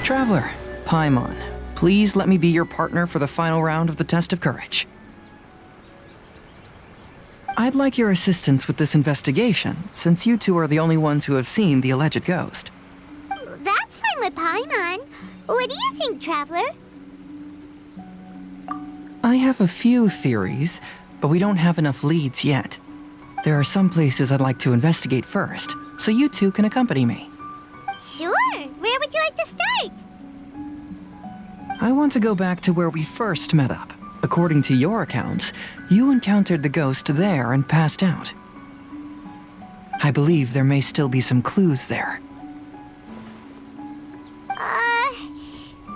Traveler, Paimon, please let me be your partner for the final round of the test of courage. I'd like your assistance with this investigation, since you two are the only ones who have seen the alleged ghost. That's fine with Paimon. What do you think, Traveler? I have a few theories, but we don't have enough leads yet. There are some places I'd like to investigate first, so you two can accompany me. Sure. Where would you like to start? I want to go back to where we first met up. According to your accounts, you encountered the ghost there and passed out. I believe there may still be some clues there. Do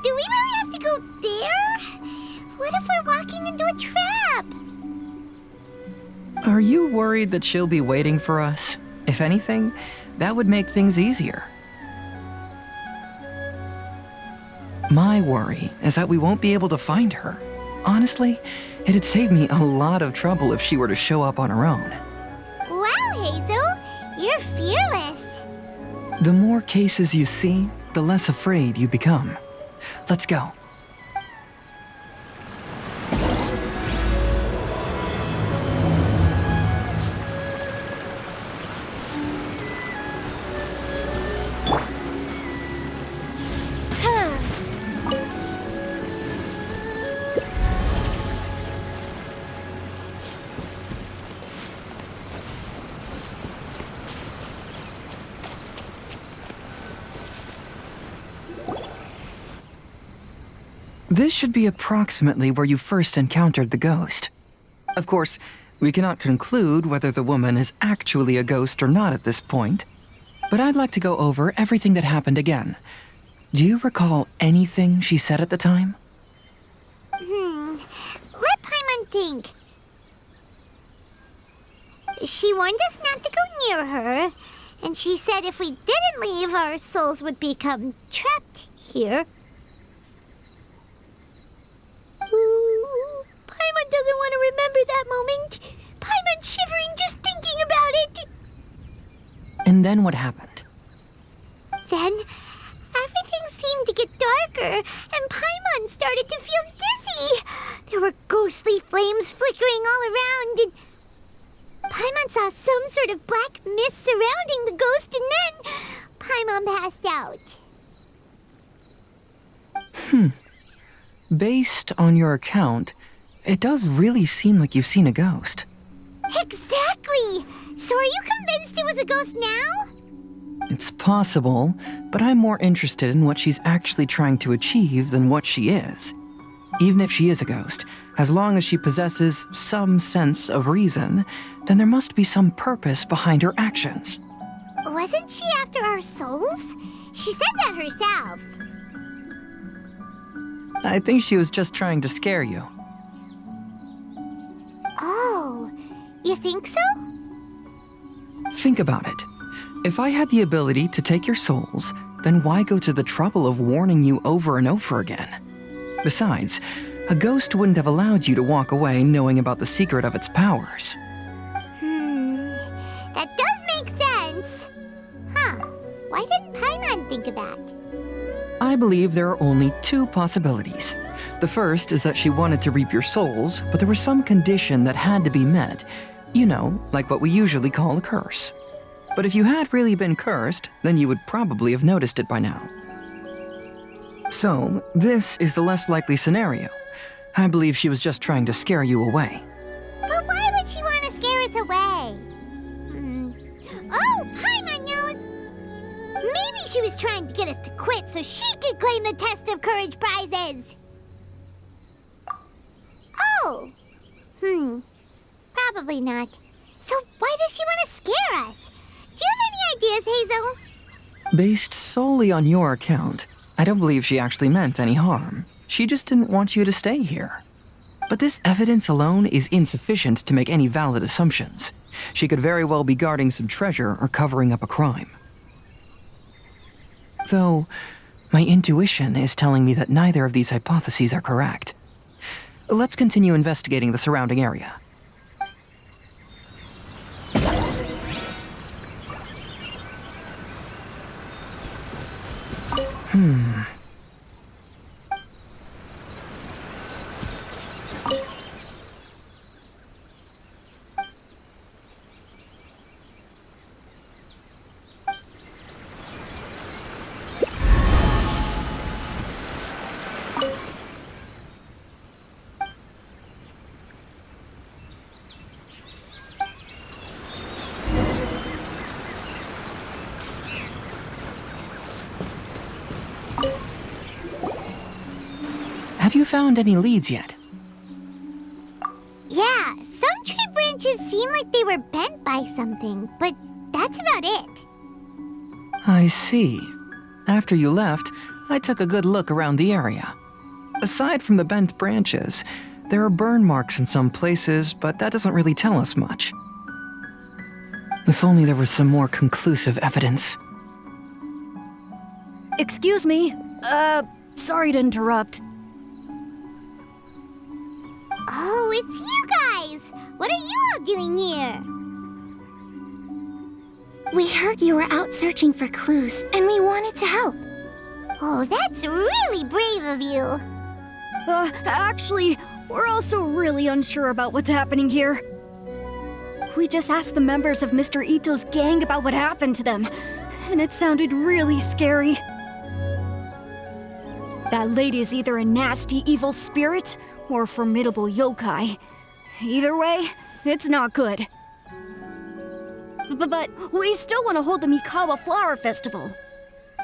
we really have to go there? What if we're walking into a trap? Are you worried that she'll be waiting for us? If anything, that would make things easier. My worry is that we won't be able to find her. Honestly, it'd save me a lot of trouble if she were to show up on her own. Wow, Hazel, you're fearless. The more cases you see, the less afraid you become. Let's go. This should be approximately where you first encountered the ghost. Of course, we cannot conclude whether the woman is actually a ghost or not at this point, but I'd like to go over everything that happened again. Do you recall anything she said at the time? Let Paimon think. She warned us not to go near her, and she said if we didn't leave, our souls would become trapped here. Ooh, Paimon doesn't want to remember that moment. Paimon's shivering just thinking about it. And then what happened? Then, everything seemed to get darker, and Paimon started to feel dizzy. There were ghostly flames flickering all around, and Paimon saw some sort of black mist surrounding the ghost, and then Paimon passed out. Based on your account, it does really seem like you've seen a ghost. Exactly! So are you convinced it was a ghost now? It's possible, but I'm more interested in what she's actually trying to achieve than what she is. Even if she is a ghost, as long as she possesses some sense of reason, then there must be some purpose behind her actions. Wasn't she after our souls? She said that herself. I think she was just trying to scare you. Oh, you think so? Think about it. If I had the ability to take your souls, then why go to the trouble of warning you over and over again? Besides, a ghost wouldn't have allowed you to walk away knowing about the secret of its powers. That does make sense. Why didn't Paimon think of that? I believe there are only two possibilities. The first is that she wanted to reap your souls, but there was some condition that had to be met. You know, like what we usually call a curse. But if you had really been cursed, then you would probably have noticed it by now. So, this is the less likely scenario. I believe she was just trying to scare you away. But why would she want to scare us away? Oh, Paimon knows! Maybe she was trying to get us to quit so she could claim the Test of Courage prizes! Oh! Probably not. So why does she want to scare us? Do you have any ideas, Hazel? Based solely on your account, I don't believe she actually meant any harm. She just didn't want you to stay here. But this evidence alone is insufficient to make any valid assumptions. She could very well be guarding some treasure or covering up a crime. Though, my intuition is telling me that neither of these hypotheses are correct. Let's continue investigating the surrounding area. Have you found any leads yet? Yeah, some tree branches seem like they were bent by something, but that's about it. I see. After you left, I took a good look around the area. Aside from the bent branches, there are burn marks in some places, but that doesn't really tell us much. If only there was some more conclusive evidence. Excuse me. Sorry to interrupt. Oh, it's you guys! What are you all doing here? We heard you were out searching for clues, and we wanted to help. Oh, that's really brave of you. Actually, we're also really unsure about what's happening here. We just asked the members of Mr. Ito's gang about what happened to them, and it sounded really scary. That lady is either a nasty evil spirit or a formidable yokai. Either way, it's not good. But we still want to hold the Mikawa Flower Festival.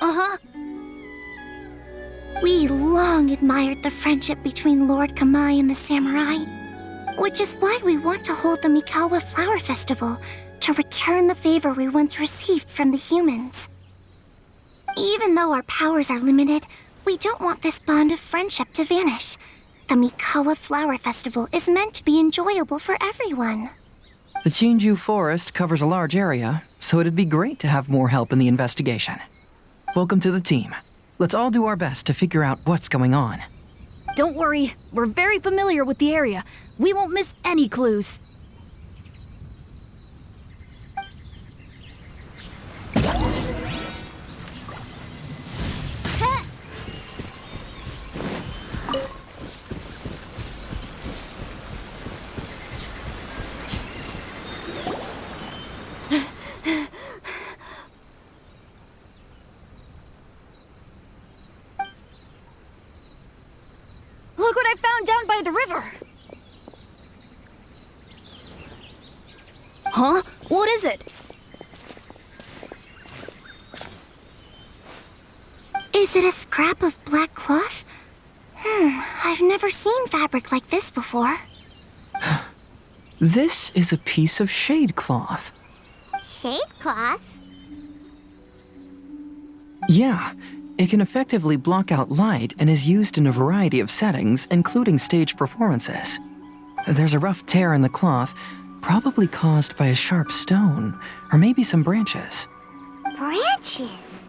Uh-huh. We long admired the friendship between Lord Kamai and the samurai, which is why we want to hold the Mikawa Flower Festival to return the favor we once received from the humans. Even though our powers are limited, we don't want this bond of friendship to vanish. The Mikawa Flower Festival is meant to be enjoyable for everyone. The Chinju Forest covers a large area, so it'd be great to have more help in the investigation. Welcome to the team. Let's all do our best to figure out what's going on. Don't worry, we're very familiar with the area. We won't miss any clues. Look what I found down by the river! Huh? What is it? Is it a scrap of black cloth? I've never seen fabric like this before. This is a piece of shade cloth. Shade cloth? Yeah, it can effectively block out light and is used in a variety of settings, including stage performances. There's a rough tear in the cloth, probably caused by a sharp stone, or maybe some branches. Branches?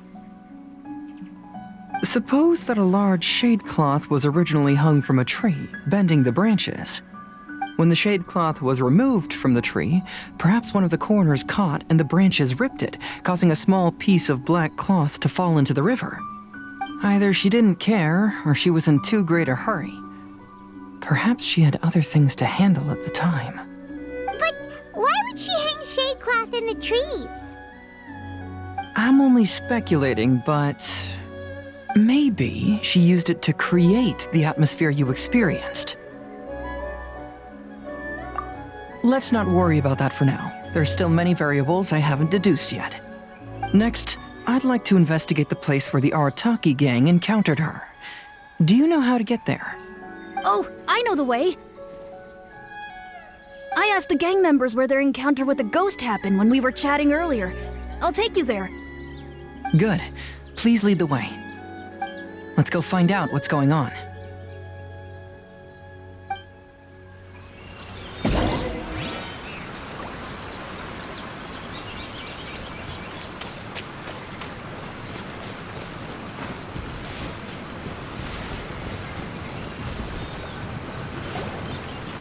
Suppose that a large shade cloth was originally hung from a tree, bending the branches. When the shade cloth was removed from the tree, perhaps one of the corners caught and the branches ripped it, causing a small piece of black cloth to fall into the river. Either she didn't care, or she was in too great a hurry. Perhaps she had other things to handle at the time. But why would she hang shade cloth in the trees? I'm only speculating, but maybe she used it to create the atmosphere you experienced. Let's not worry about that for now. There's still many variables I haven't deduced yet. Next, I'd like to investigate the place where the Arataki gang encountered her. Do you know how to get there? Oh, I know the way. I asked the gang members where their encounter with the ghost happened when we were chatting earlier. I'll take you there. Good. Please lead the way. Let's go find out what's going on.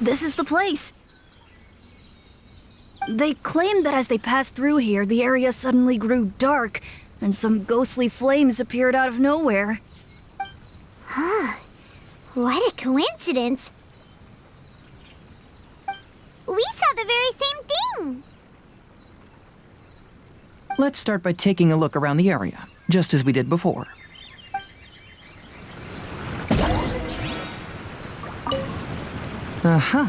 This is the place. They claimed that as they passed through here, the area suddenly grew dark, and some ghostly flames appeared out of nowhere. Huh. What a coincidence. We saw the very same thing. Let's start by taking a look around the area, just as we did before. Uh-huh.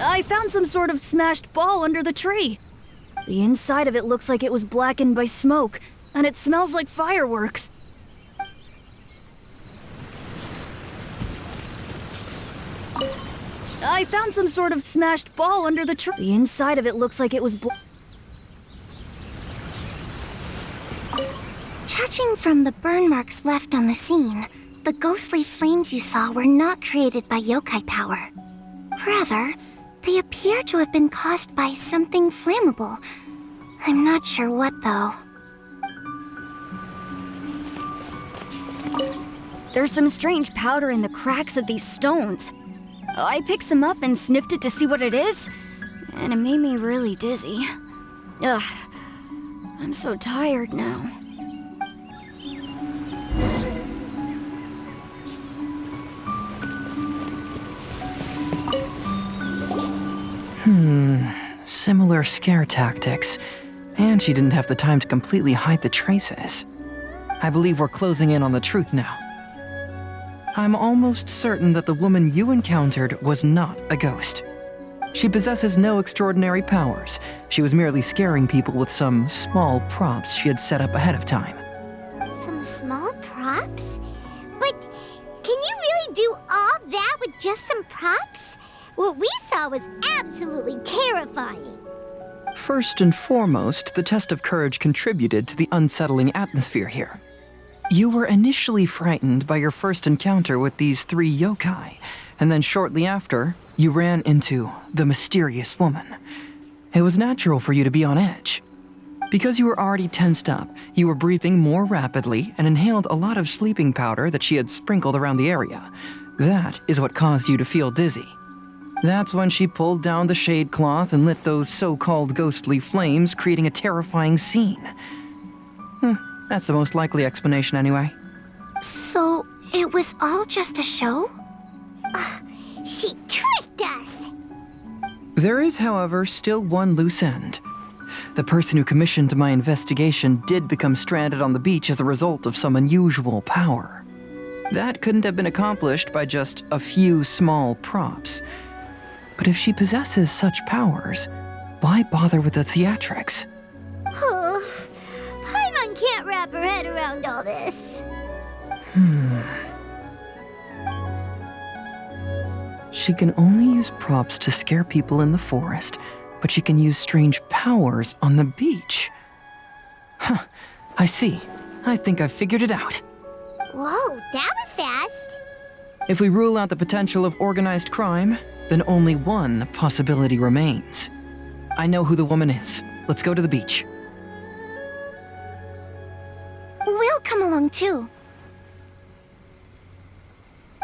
I found some sort of smashed ball under the tree. The inside of it looks like it was blackened by smoke, and it smells like fireworks. I found some sort of smashed ball under the tree. The inside of it looks like it was Judging from the burn marks left on the scene, the ghostly flames you saw were not created by yokai power. Rather, they appear to have been caused by something flammable. I'm not sure what, though. There's some strange powder in the cracks of these stones. I picked some up and sniffed it to see what it is, and it made me really dizzy. Ugh, I'm so tired now. Similar scare tactics, and she didn't have the time to completely hide the traces. I believe we're closing in on the truth now. I'm almost certain that the woman you encountered was not a ghost. She possesses no extraordinary powers. She was merely scaring people with some small props she had set up ahead of time. Some small props? But can you really do all that with just some props? What we saw was absolutely terrifying. First and foremost, the test of courage contributed to the unsettling atmosphere here. You were initially frightened by your first encounter with these 3 yokai, and then shortly after, you ran into the mysterious woman. It was natural for you to be on edge. Because you were already tensed up, you were breathing more rapidly and inhaled a lot of sleeping powder that she had sprinkled around the area. That is what caused you to feel dizzy. That's when she pulled down the shade cloth and lit those so-called ghostly flames, creating a terrifying scene. That's the most likely explanation anyway. So, it was all just a show? She tricked us! There is, however, still one loose end. The person who commissioned my investigation did become stranded on the beach as a result of some unusual power. That couldn't have been accomplished by just a few small props. But if she possesses such powers, why bother with the theatrics? Paimon can't wrap her head around all this. She can only use props to scare people in the forest, but she can use strange powers on the beach. Huh, I see. I think I've figured it out. Whoa, that was fast. If we rule out the potential of organized crime, then only one possibility remains. I know who the woman is. Let's go to the beach. We'll come along too.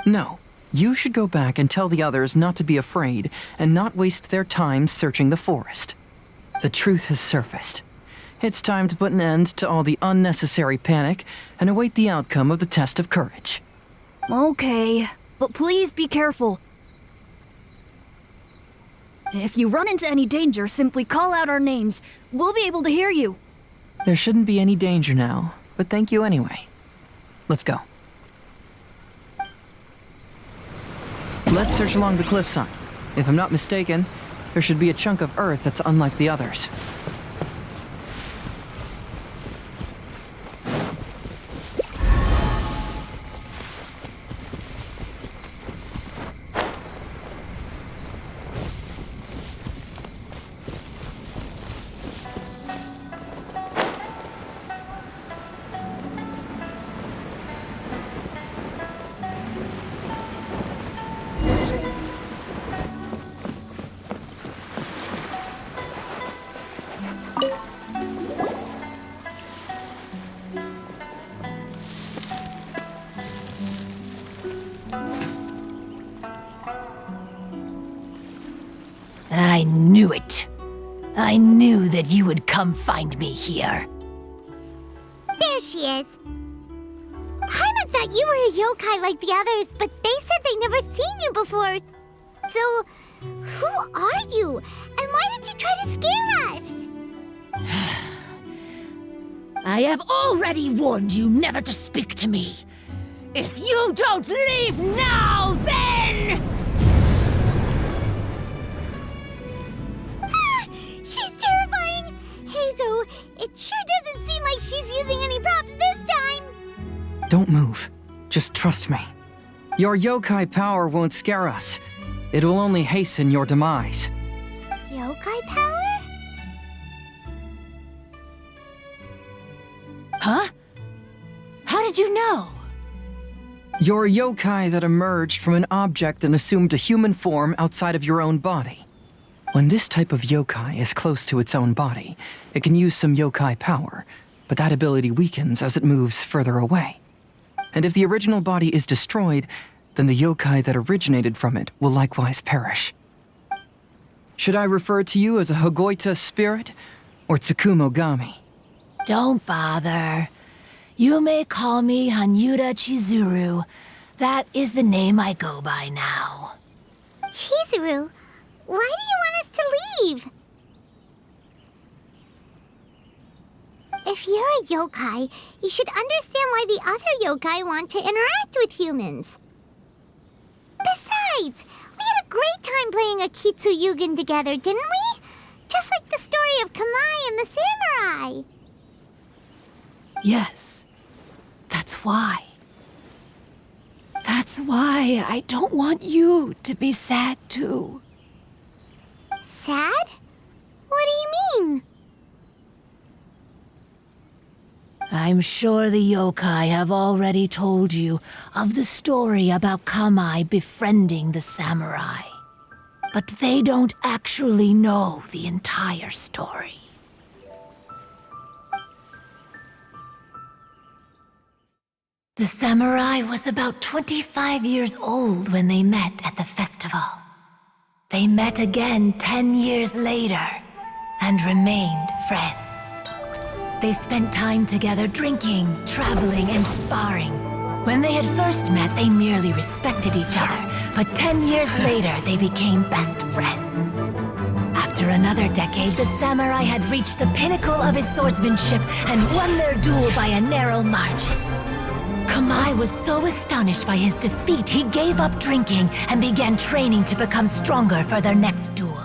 No, you should go back and tell the others not to be afraid and not waste their time searching the forest. The truth has surfaced. It's time to put an end to all the unnecessary panic and await the outcome of the test of courage. Okay, but please be careful. If you run into any danger, simply call out our names. We'll be able to hear you. There shouldn't be any danger now, but thank you anyway. Let's go. Let's search along the cliffside. If I'm not mistaken, there should be a chunk of earth that's unlike the others. I knew it. I knew that you would come find me here. There she is. Paimon thought you were a yokai like the others, but they said they'd never seen you before. So, who are you? And why did you try to scare us? I have already warned you never to speak to me. If you don't leave now, then... She's terrifying! Trust me. Your yokai power won't scare us. It will only hasten your demise. Yokai power? Huh? How did you know? You're a yokai that emerged from an object and assumed a human form outside of your own body. When this type of yokai is close to its own body, it can use some yokai power, but that ability weakens as it moves further away. And if the original body is destroyed, then the yokai that originated from it will likewise perish. Should I refer to you as a Hagoita spirit or Tsukumogami? Don't bother. You may call me Hanyuda Chizuru. That is the name I go by now. Chizuru, why do you want us to leave? If you're a yokai, you should understand why the other yokai want to interact with humans. Besides, we had a great time playing Akitsu Yugen together, didn't we? Just like the story of Kamai and the samurai. Yes, that's why. That's why I don't want you to be sad too. Sad? What do you mean? I'm sure the yokai have already told you of the story about Kamai befriending the samurai. But they don't actually know the entire story. The samurai was about 25 years old when they met at the festival. They met again 10 years later and remained friends. They spent time together drinking, traveling, and sparring. When they had first met, they merely respected each other, but 10 years later, they became best friends. After another decade, the samurai had reached the pinnacle of his swordsmanship and won their duel by a narrow margin. Kamai was so astonished by his defeat, he gave up drinking and began training to become stronger for their next duel.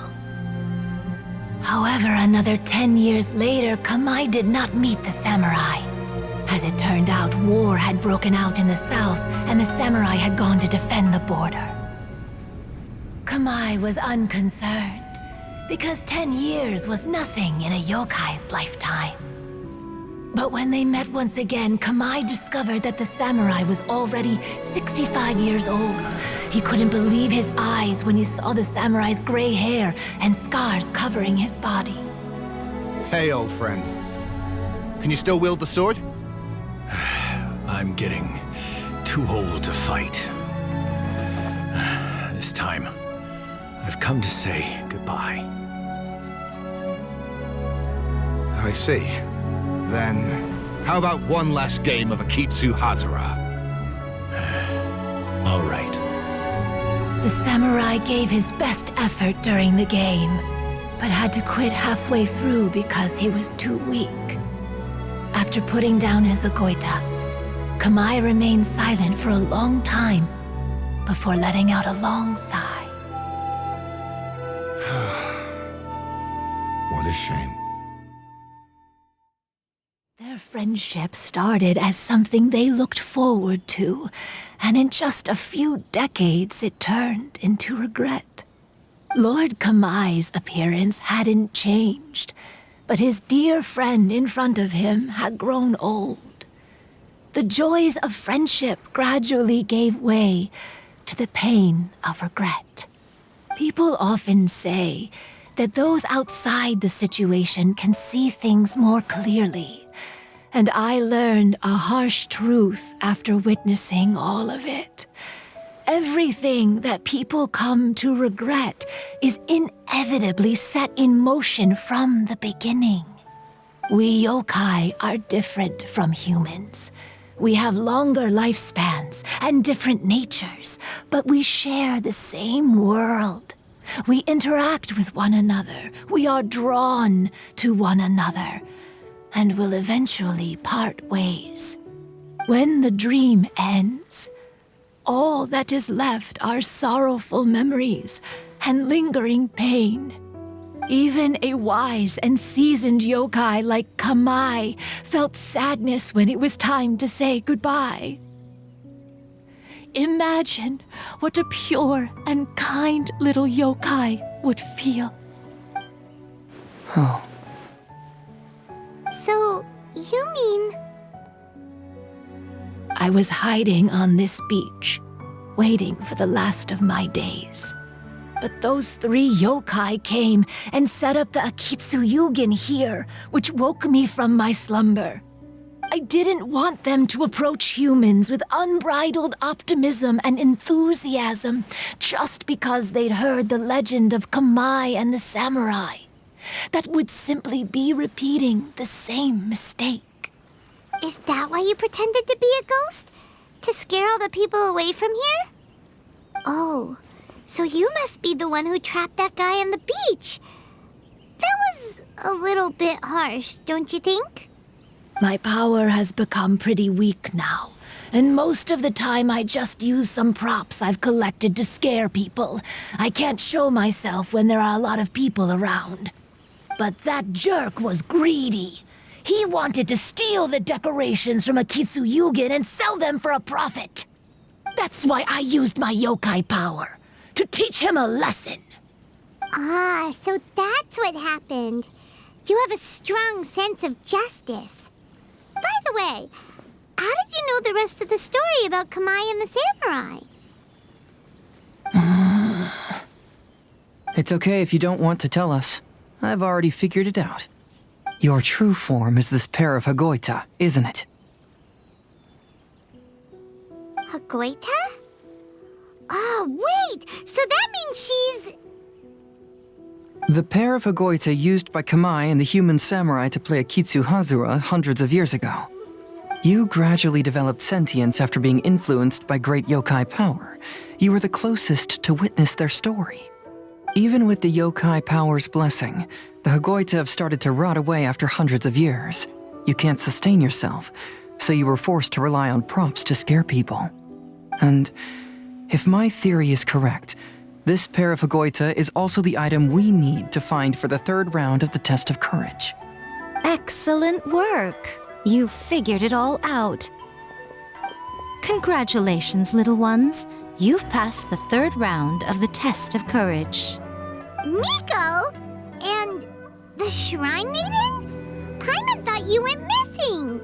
However, another 10 years later, Kamai did not meet the samurai. As it turned out, war had broken out in the south, and the samurai had gone to defend the border. Kamai was unconcerned, because 10 years was nothing in a yokai's lifetime. But when they met once again, Kamai discovered that the samurai was already 65 years old. He couldn't believe his eyes when he saw the samurai's gray hair and scars covering his body. Hey, old friend. Can you still wield the sword? I'm getting too old to fight. This time, I've come to say goodbye. I see. Then, how about one last game of Akitsu Hazara? All right. The samurai gave his best effort during the game, but had to quit halfway through because he was too weak. After putting down his Agoita, Kamai remained silent for a long time before letting out a long sigh. What a shame. Their friendship started as something they looked forward to, and in just a few decades it turned into regret. Lord Kamai's appearance hadn't changed, but his dear friend in front of him had grown old. The joys of friendship gradually gave way to the pain of regret. People often say that those outside the situation can see things more clearly. And I learned a harsh truth after witnessing all of it. Everything that people come to regret is inevitably set in motion from the beginning. We yokai are different from humans. We have longer lifespans and different natures, but we share the same world. We interact with one another. We are drawn to one another, and will eventually part ways. When the dream ends, all that is left are sorrowful memories and lingering pain. Even a wise and seasoned yokai like Kamai felt sadness when it was time to say goodbye. Imagine what a pure and kind little yokai would feel. Oh, So, you mean... I was hiding on this beach, waiting for the last of my days. But those 3 yokai came and set up the Akitsu Yugen here, which woke me from my slumber. I didn't want them to approach humans with unbridled optimism and enthusiasm just because they'd heard the legend of Kamai and the samurai. That would simply be repeating the same mistake. Is that why you pretended to be a ghost? To scare all the people away from here? Oh, so you must be the one who trapped that guy on the beach. That was a little bit harsh, don't you think? My power has become pretty weak now, and most of the time I just use some props I've collected to scare people. I can't show myself when there are a lot of people around. But that jerk was greedy. He wanted to steal the decorations from Akitsu Yugen and sell them for a profit. That's why I used my yokai power, to teach him a lesson. Ah, so that's what happened. You have a strong sense of justice. By the way, how did you know the rest of the story about Kamai and the samurai? it's okay if you don't want to tell us. I've already figured it out. Your true form is this pair of Hagoita, isn't it? Hagoita? Oh, wait! So that means she's... The pair of Hagoita used by Kamai and the human samurai to play Akitsu Hazura hundreds of years ago. You gradually developed sentience after being influenced by great yokai power. You were the closest to witness their story. Even with the yokai power's blessing, the Hagoita have started to rot away after hundreds of years. You can't sustain yourself, so you were forced to rely on props to scare people. And if my theory is correct, this pair of Hagoita is also the item we need to find for the 3rd round of the test of courage. Excellent work. You figured it all out. Congratulations, little ones. You've passed the 3rd round of the test of courage. Miko? And the Shrine Maiden? Paimon thought you went missing.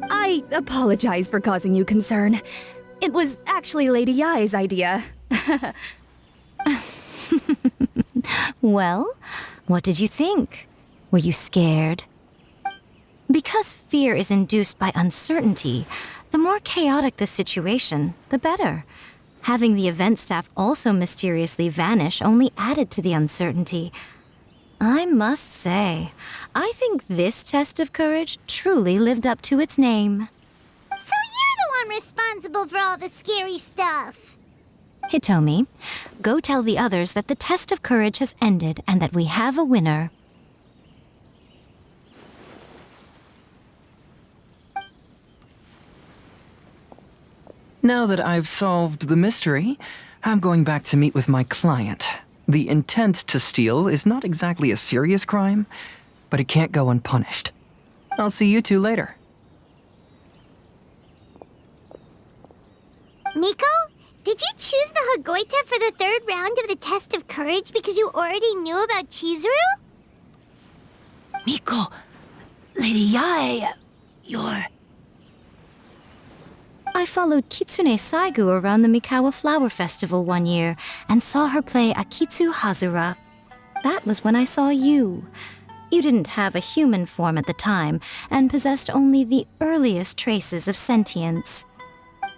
I apologize for causing you concern. It was actually Lady Yai's idea. Well, what did you think? Were you scared? Because fear is induced by uncertainty, the more chaotic the situation, the better. Having the event staff also mysteriously vanish only added to the uncertainty. I must say, I think this test of courage truly lived up to its name. So you're the one responsible for all the scary stuff. Hitomi, go tell the others that the test of courage has ended and that we have a winner. Now that I've solved the mystery, I'm going back to meet with my client. The intent to steal is not exactly a serious crime, but it can't go unpunished. I'll see you two later. Miko, did you choose the Hagoita for the 3rd round of the test of courage because you already knew about Chizuru? Miko, Lady Yai, you're... I followed Kitsune Saigu around the Mikawa Flower Festival one year and saw her play Akitsu Hazura. That was when I saw you. You didn't have a human form at the time and possessed only the earliest traces of sentience.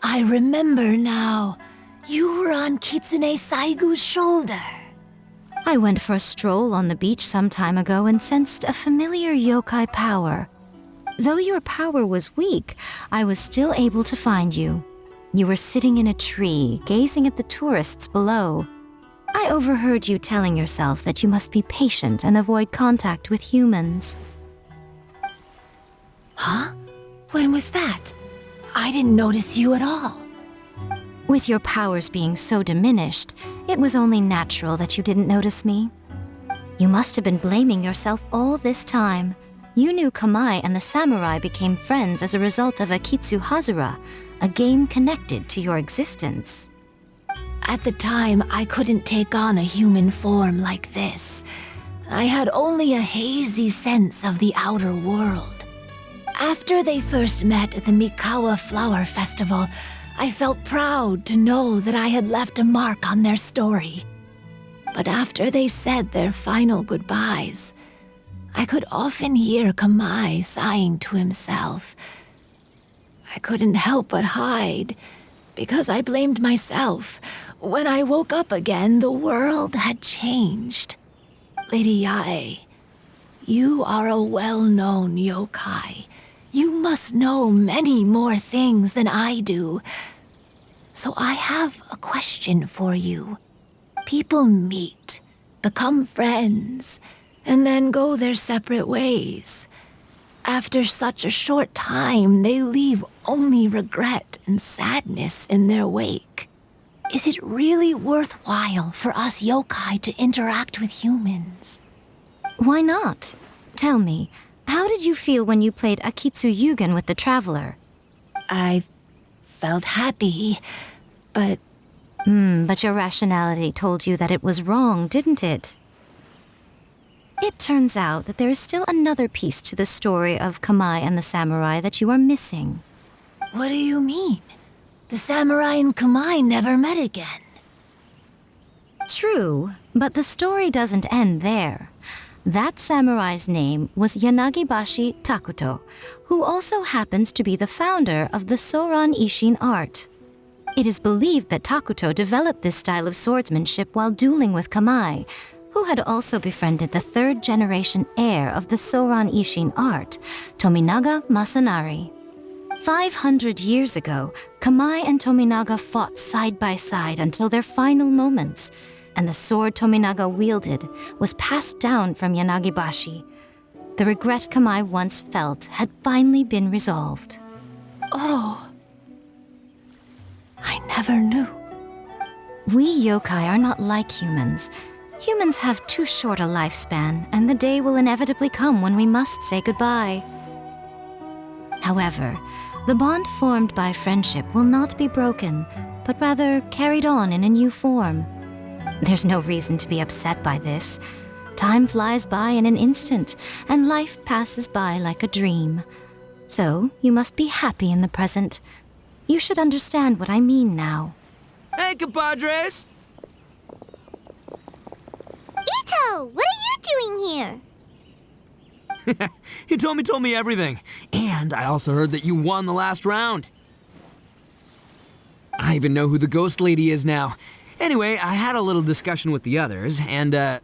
I remember now. You were on Kitsune Saigu's shoulder. I went for a stroll on the beach some time ago and sensed a familiar yokai power. Though your power was weak, I was still able to find you. You were sitting in a tree, gazing at the tourists below. I overheard you telling yourself that you must be patient and avoid contact with humans. Huh? When was that? I didn't notice you at all. With your powers being so diminished, it was only natural that you didn't notice me. You must have been blaming yourself all this time. You knew Kamai and the samurai became friends as a result of Akitsu Hazura, a game connected to your existence. At the time, I couldn't take on a human form like this. I had only a hazy sense of the outer world. After they first met at the Mikawa Flower Festival, I felt proud to know that I had left a mark on their story. But after they said their final goodbyes, I could often hear Kamai sighing to himself. I couldn't help but hide, because I blamed myself. When I woke up again, the world had changed. Lady Yae, you are a well-known yokai. You must know many more things than I do. So I have a question for you. People meet, become friends, and then go their separate ways. After such a short time, they leave only regret and sadness in their wake. Is it really worthwhile for us yokai to interact with humans? Why not? Tell me, how did you feel when you played Akitsu Yugen with the Traveler? I felt happy, but... But your rationality told you that it was wrong, didn't it? It turns out that there is still another piece to the story of Kamai and the samurai that you are missing. What do you mean? The samurai and Kamai never met again. True, but the story doesn't end there. That samurai's name was Yanagibashi Takuto, who also happens to be the founder of the Soran Ishin art. It is believed that Takuto developed this style of swordsmanship while dueling with Kamai, who had also befriended the third-generation heir of the Soran Ishin art, Tominaga Masanari. 500 years ago, Kamai and Tominaga fought side by side until their final moments, and the sword Tominaga wielded was passed down from Yanagibashi. The regret Kamai once felt had finally been resolved. Oh. I never knew. We yokai are not like humans. Humans have too short a lifespan, and the day will inevitably come when we must say goodbye. However, the bond formed by friendship will not be broken, but rather carried on in a new form. There's no reason to be upset by this. Time flies by in an instant, and life passes by like a dream. So, you must be happy in the present. You should understand what I mean now. Hey, compadres! Ito, what are you doing here? Hitomi told me everything. And I also heard that you won the last round. I even know who the ghost lady is now. Anyway, I had a little discussion with the others, and, Hey,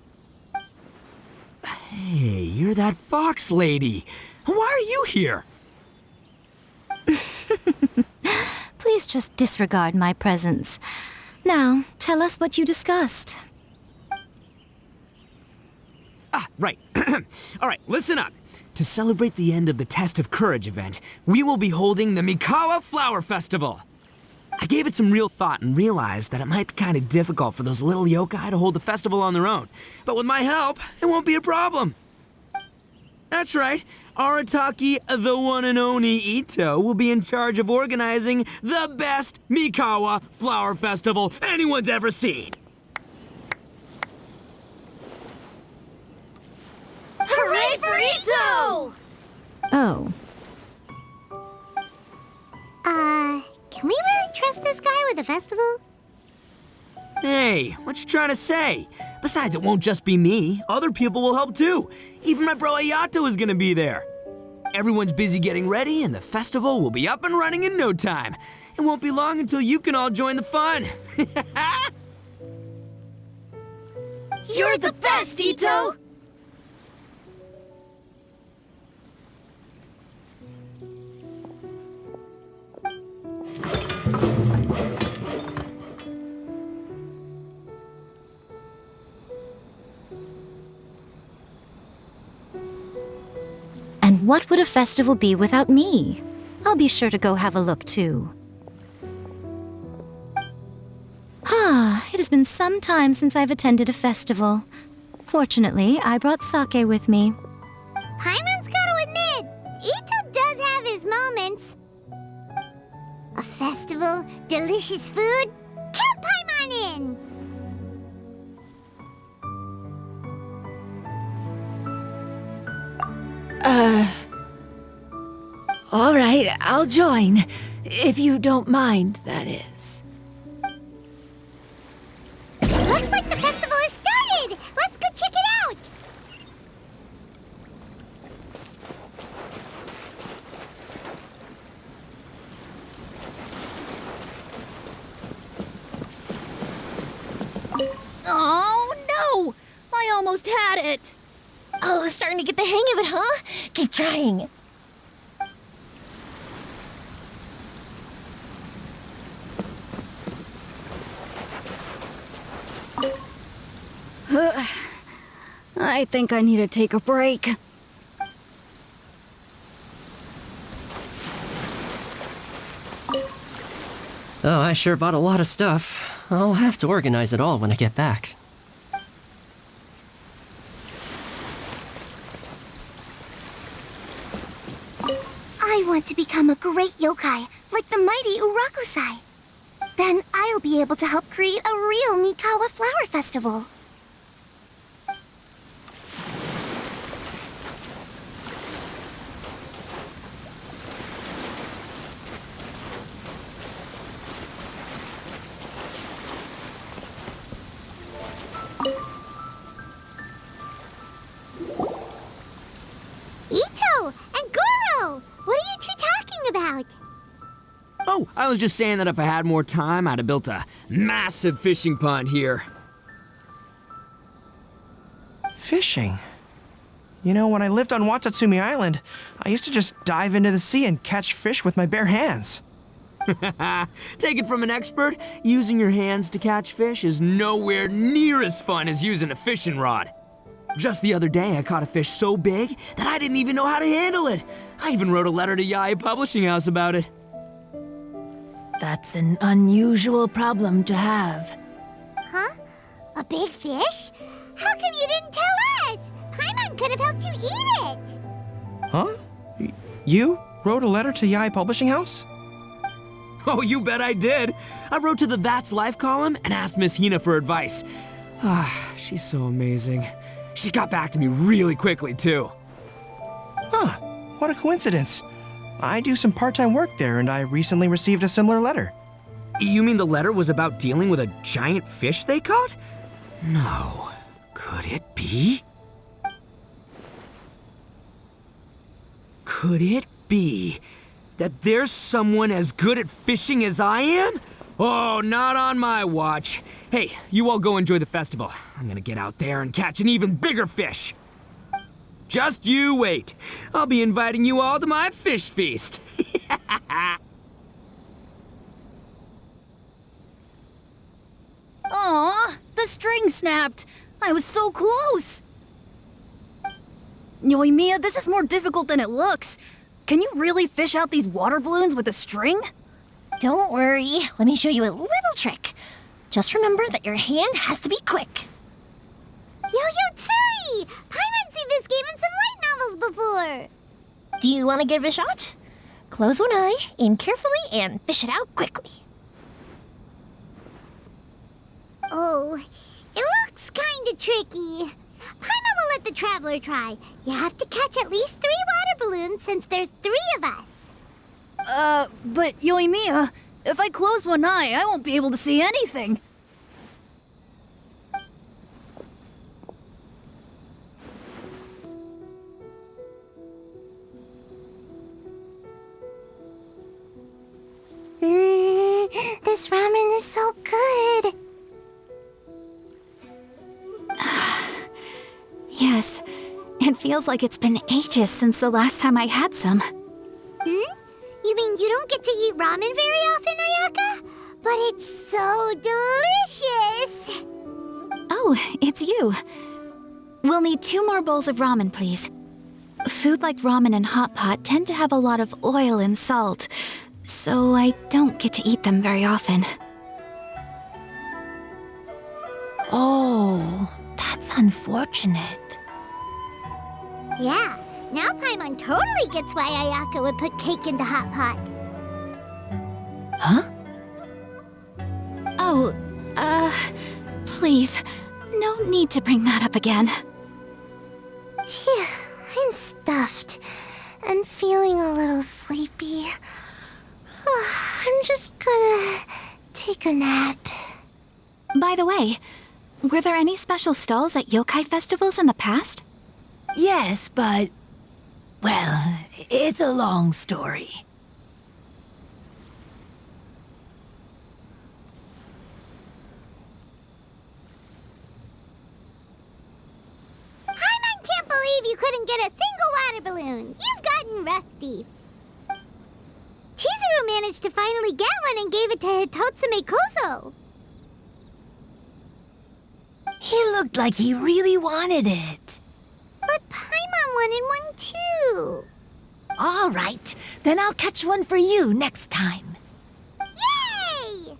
you're that fox lady. Why are you here? Please just disregard my presence. Now, tell us what you discussed. Right. All right, listen up. To celebrate the end of the Test of Courage event, we will be holding the Mikawa Flower Festival. I gave it some real thought and realized that it might be kind of difficult for those little yokai to hold the festival on their own. But with my help, it won't be a problem. That's right. Arataki, the one and only Ito, will be in charge of organizing the best Mikawa Flower Festival anyone's ever seen. Hooray for Ito! Oh. Can we really trust this guy with the festival? Hey, what you trying to say? Besides, it won't just be me. Other people will help too. Even my bro Ayato is gonna be there. Everyone's busy getting ready, and the festival will be up and running in no time. It won't be long until you can all join the fun. You're the best, Ito! And what would a festival be without me? I'll be sure to go have a look too. It has been some time since I've attended a festival. Fortunately, I brought sake with me. Paimon's gotta admit, Ito does have his moments. A festival, delicious food. Count Paimon in! All right, I'll join. If you don't mind, that is. Looks like the festival has started! Let's go check it out! Oh, no! I almost had it! Oh, starting to get the hang of it, huh? Keep trying. I think I need to take a break. Oh, I sure bought a lot of stuff. I'll have to organize it all when I get back. I want to become a great yokai, like the mighty Urakusai. Then I'll be able to help create a real Mikawa flower festival. Ito and Goro! What are you two talking about? Oh, I was just saying that if I had more time, I'd have built a massive fishing pond here. Fishing? You know, when I lived on Watatsumi Island, I used to just dive into the sea and catch fish with my bare hands. Take it from an expert, using your hands to catch fish is nowhere near as fun as using a fishing rod. Just the other day, I caught a fish so big that I didn't even know how to handle it. I even wrote a letter to Yae Publishing House about it. That's an unusual problem to have. Huh? A big fish? How come you didn't tell us? Paimon could have helped you eat it! Huh? You wrote a letter to Yae Publishing House? Oh, you bet I did. I wrote to the That's Life column and asked Miss Hina for advice. Ah, she's so amazing. She got back to me really quickly, too. Huh, what a coincidence. I do some part-time work there, and I recently received a similar letter. You mean the letter was about dealing with a giant fish they caught? No. Could it be? Could it be that there's someone as good at fishing as I am? Oh, not on my watch. Hey, you all go enjoy the festival. I'm gonna get out there and catch an even bigger fish. Just you wait. I'll be inviting you all to my fish feast. Aw, the string snapped. I was so close. Yoimiya, this is more difficult than it looks. Can you really fish out these water balloons with a string? Don't worry. Let me show you a little trick. Just remember that your hand has to be quick. Yo-Yo Tsuri! Paimon's seen this game in some light novels before! Do you want to give it a shot? Close one eye, aim carefully, and fish it out quickly. Oh, it looks kinda tricky. Paimon will let the traveler try. You have to catch at least 3 water balloons since there's 3 of us. But Yoimiya, if I close one eye, I won't be able to see anything. This ramen is so good. Yes, it feels like it's been ages since the last time I had some. You mean you don't get to eat ramen very often, Ayaka? But it's so delicious! Oh, it's you. We'll need 2 more bowls of ramen, please. Food like ramen and hot pot tend to have a lot of oil and salt, so I don't get to eat them very often. Oh, that's unfortunate. Yeah, now Paimon totally gets why Ayaka would put cake in the hot pot. Huh? Oh, please, no need to bring that up again. Phew, I'm stuffed and feeling a little sleepy. I'm just gonna take a nap. By the way, were there any special stalls at yokai festivals in the past? Yes, but... well, it's a long story. Paimon can't believe you couldn't get a single water balloon. You've gotten rusty. Chizuru managed to finally get one and gave it to Hitotsume Kozo. He looked like he really wanted it. But Paimon wanted one too. All right, then I'll catch one for you next time. Yay!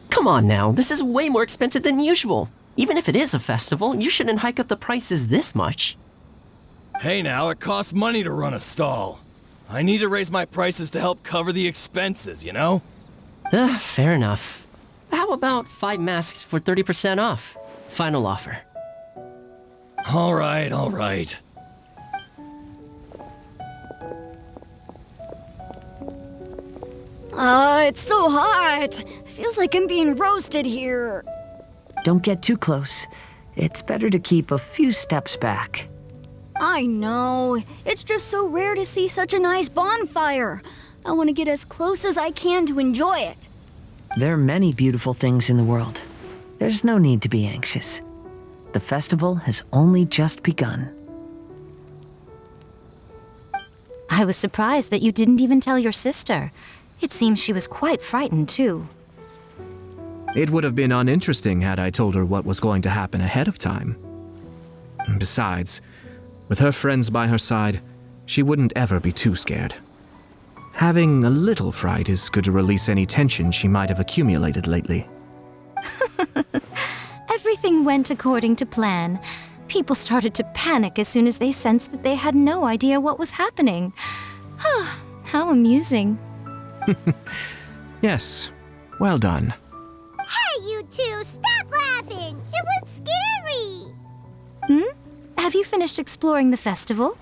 Come on now, this is way more expensive than usual. Even if it is a festival, you shouldn't hike up the prices this much. Hey now, it costs money to run a stall. I need to raise my prices to help cover the expenses, you know? Fair enough. How about 5 masks for 30% off? Final offer. All right, all right. It's so hot. Feels like I'm being roasted here. Don't get too close. It's better to keep a few steps back. I know. It's just so rare to see such a nice bonfire. I want to get as close as I can to enjoy it. There are many beautiful things in the world. There's no need to be anxious. The festival has only just begun. I was surprised that you didn't even tell your sister. It seems she was quite frightened, too. It would have been uninteresting had I told her what was going to happen ahead of time. Besides, with her friends by her side, she wouldn't ever be too scared. Having a little fright is good to release any tension she might have accumulated lately. Everything went according to plan. People started to panic as soon as they sensed that they had no idea what was happening. How amusing. Yes, well done. Hey, you two, stop laughing! It was scary! Have you finished exploring the festival?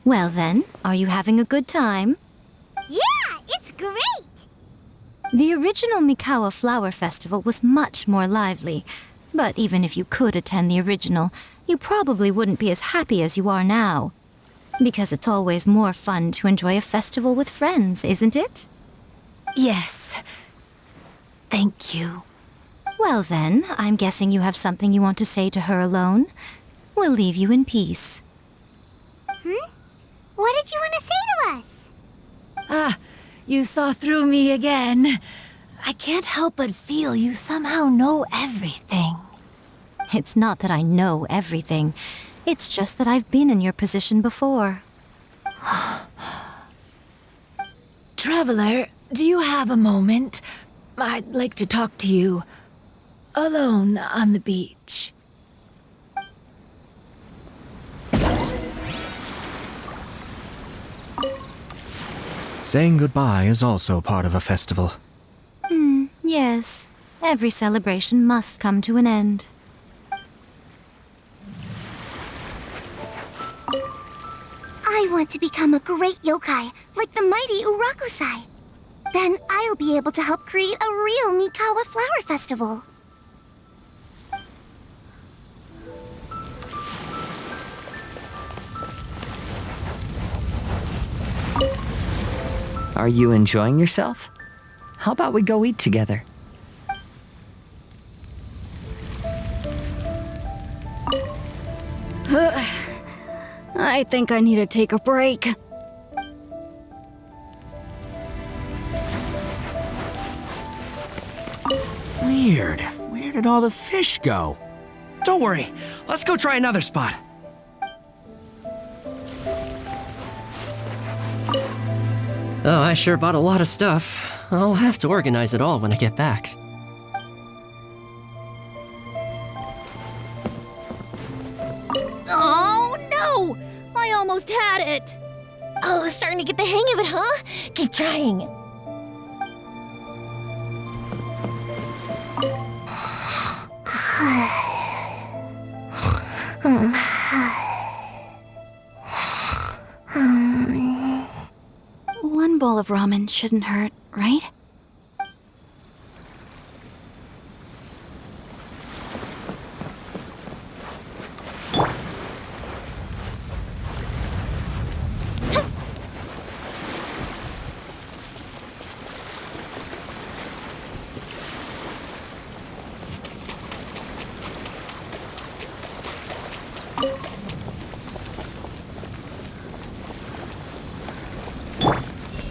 Well then, are you having a good time? Yeah, it's great! The original Mikawa Flower Festival was much more lively, but even if you could attend the original, you probably wouldn't be as happy as you are now. Because it's always more fun to enjoy a festival with friends, isn't it? Yes. Thank you. Well then, I'm guessing you have something you want to say to her alone. We'll leave you in peace. What did you want to say to us? You saw through me again. I can't help but feel you somehow know everything. It's not that I know everything. It's just that I've been in your position before. Traveler, do you have a moment? I'd like to talk to you. Alone on the beach. Saying goodbye is also part of a festival. Yes. Every celebration must come to an end. I want to become a great yokai, like the mighty Urakusai. Then I'll be able to help create a real Mikawa Flower Festival. Are you enjoying yourself? How about we go eat together? I think I need to take a break. Weird. Where did all the fish go? Don't worry. Let's go try another spot. Oh, I sure bought a lot of stuff. I'll have to organize it all when I get back. Oh Oh, starting to get the hang of it, huh? Keep trying. One bowl of ramen shouldn't hurt, right?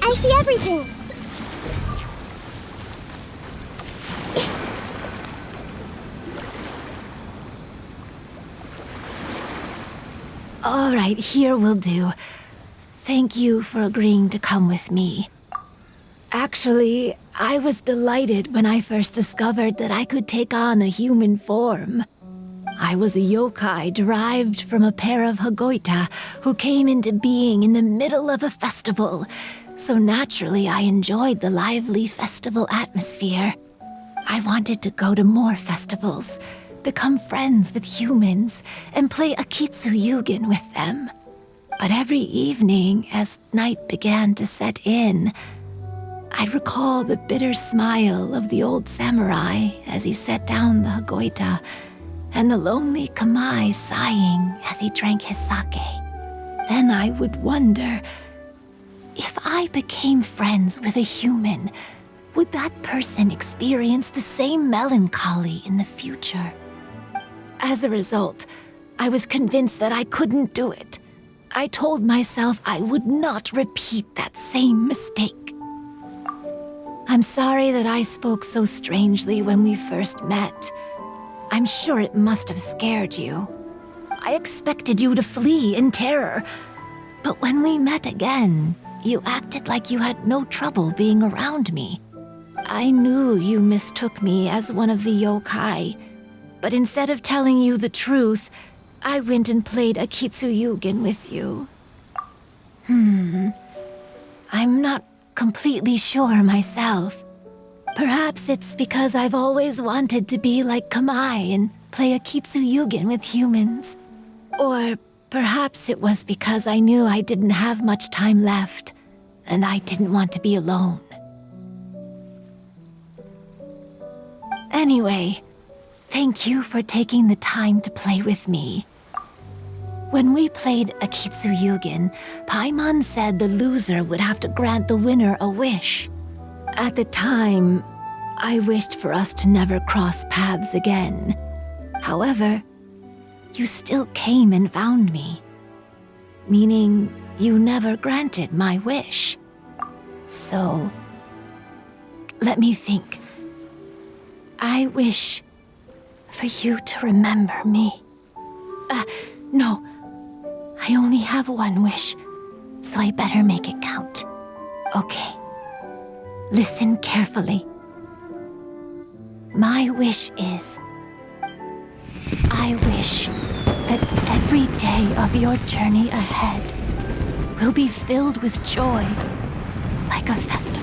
I see everything. All right, here will do. Thank you for agreeing to come with me. Actually, I was delighted when I first discovered that I could take on a human form. I was a yokai derived from a pair of Hagoita who came into being in the middle of a festival. So naturally, I enjoyed the lively festival atmosphere. I wanted to go to more festivals, become friends with humans, and play Akitsu Yugen with them. But every evening, as night began to set in, I'd recall the bitter smile of the old samurai as he set down the Hagoita, and the lonely Kamai sighing as he drank his sake. Then I would wonder, if I became friends with a human, would that person experience the same melancholy in the future? As a result, I was convinced that I couldn't do it. I told myself I would not repeat that same mistake. I'm sorry that I spoke so strangely when we first met. I'm sure it must have scared you. I expected you to flee in terror, but when we met again, you acted like you had no trouble being around me. I knew you mistook me as one of the yokai, but instead of telling you the truth, I went and played Akitsu Yugen with you. I'm not completely sure myself. Perhaps it's because I've always wanted to be like Kamai and play Akitsu Yugen with humans. Or perhaps it was because I knew I didn't have much time left, and I didn't want to be alone. Anyway, thank you for taking the time to play with me. When we played Akitsu Yugen, Paimon said the loser would have to grant the winner a wish. At the time, I wished for us to never cross paths again. However, you still came and found me, meaning you never granted my wish. So, let me think. I wish for you to remember me. No. I only have one wish, so I better make it count. Okay. Listen carefully. My wish is, I wish that every day of your journey ahead will be filled with joy, like a festival.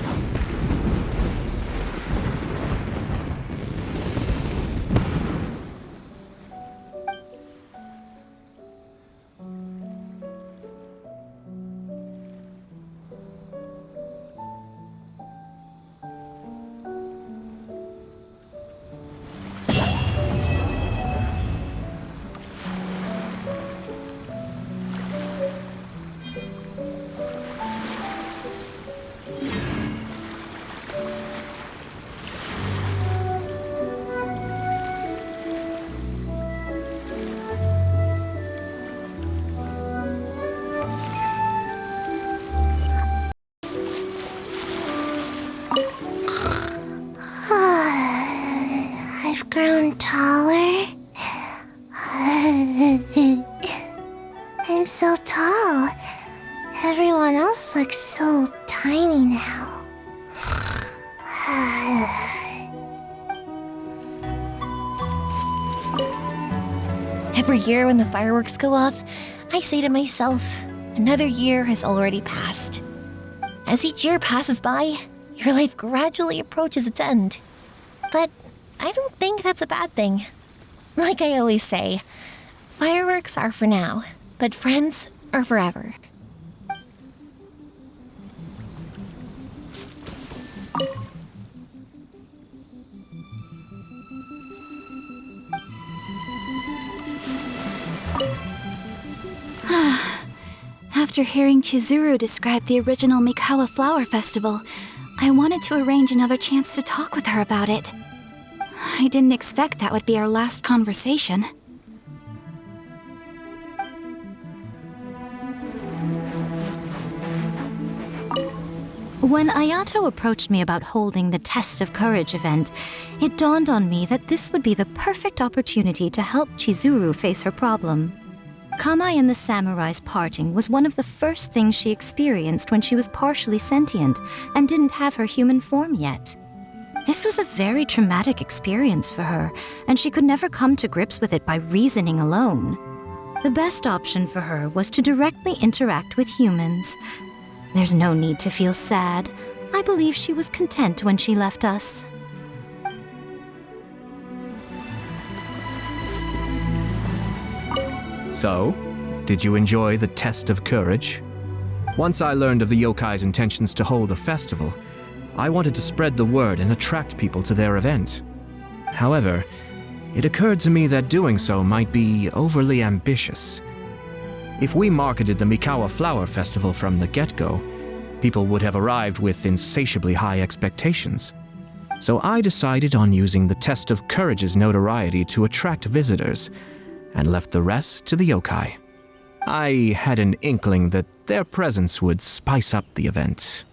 I've grown taller. I'm so tall. Everyone else looks so tiny now. Every year when the fireworks go off, I say to myself, Another year has already passed. As each year passes by, your life gradually approaches its end. But I don't think that's a bad thing. Like I always say, fireworks are for now, but friends are forever. After hearing Chizuru describe the original Mikawa Flower Festival, I wanted to arrange another chance to talk with her about it. I didn't expect that would be our last conversation. When Ayato approached me about holding the Test of Courage event, it dawned on me that this would be the perfect opportunity to help Chizuru face her problem. Kamai and the samurai's parting was one of the first things she experienced when she was partially sentient and didn't have her human form yet. This was a very traumatic experience for her, and she could never come to grips with it by reasoning alone. The best option for her was to directly interact with humans. There's no need to feel sad. I believe she was content when she left us. So, did you enjoy the Test of Courage? Once I learned of the yokai's intentions to hold a festival, I wanted to spread the word and attract people to their event. However, it occurred to me that doing so might be overly ambitious. If we marketed the Mikawa Flower Festival from the get-go, people would have arrived with insatiably high expectations. So I decided on using the Test of Courage's notoriety to attract visitors, and left the rest to the yokai. I had an inkling that their presence would spice up the event.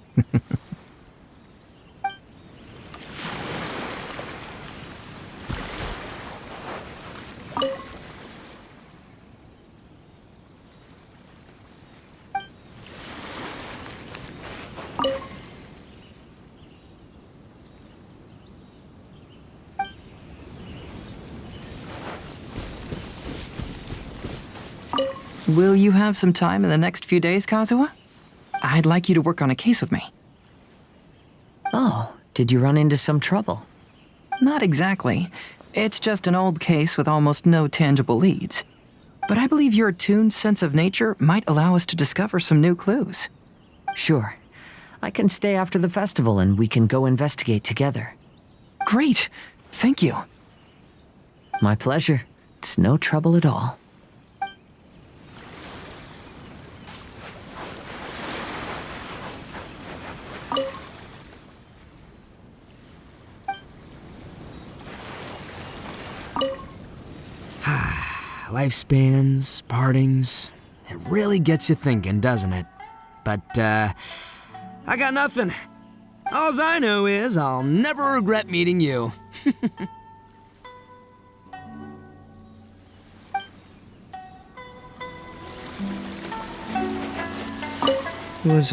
Will you have some time in the next few days, Kazuha? I'd like you to work on a case with me. Oh, did you run into some trouble? Not exactly. It's just an old case with almost no tangible leads. But I believe your attuned sense of nature might allow us to discover some new clues. Sure. I can stay after the festival and we can go investigate together. Great! Thank you. My pleasure. It's no trouble at all. Lifespans, partings, it really gets you thinking, doesn't it? But, I got nothing. Alls I know is I'll never regret meeting you. It was,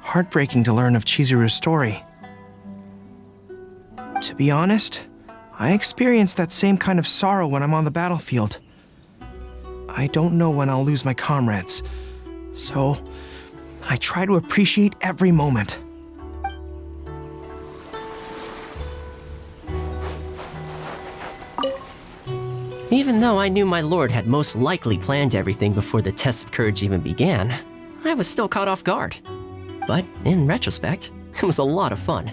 heartbreaking to learn of Chizuru's story. To be honest, I experience that same kind of sorrow when I'm on the battlefield. I don't know when I'll lose my comrades, so I try to appreciate every moment. Even though I knew my lord had most likely planned everything before the Test of Courage even began, I was still caught off guard. But in retrospect, it was a lot of fun.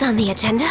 on the agenda?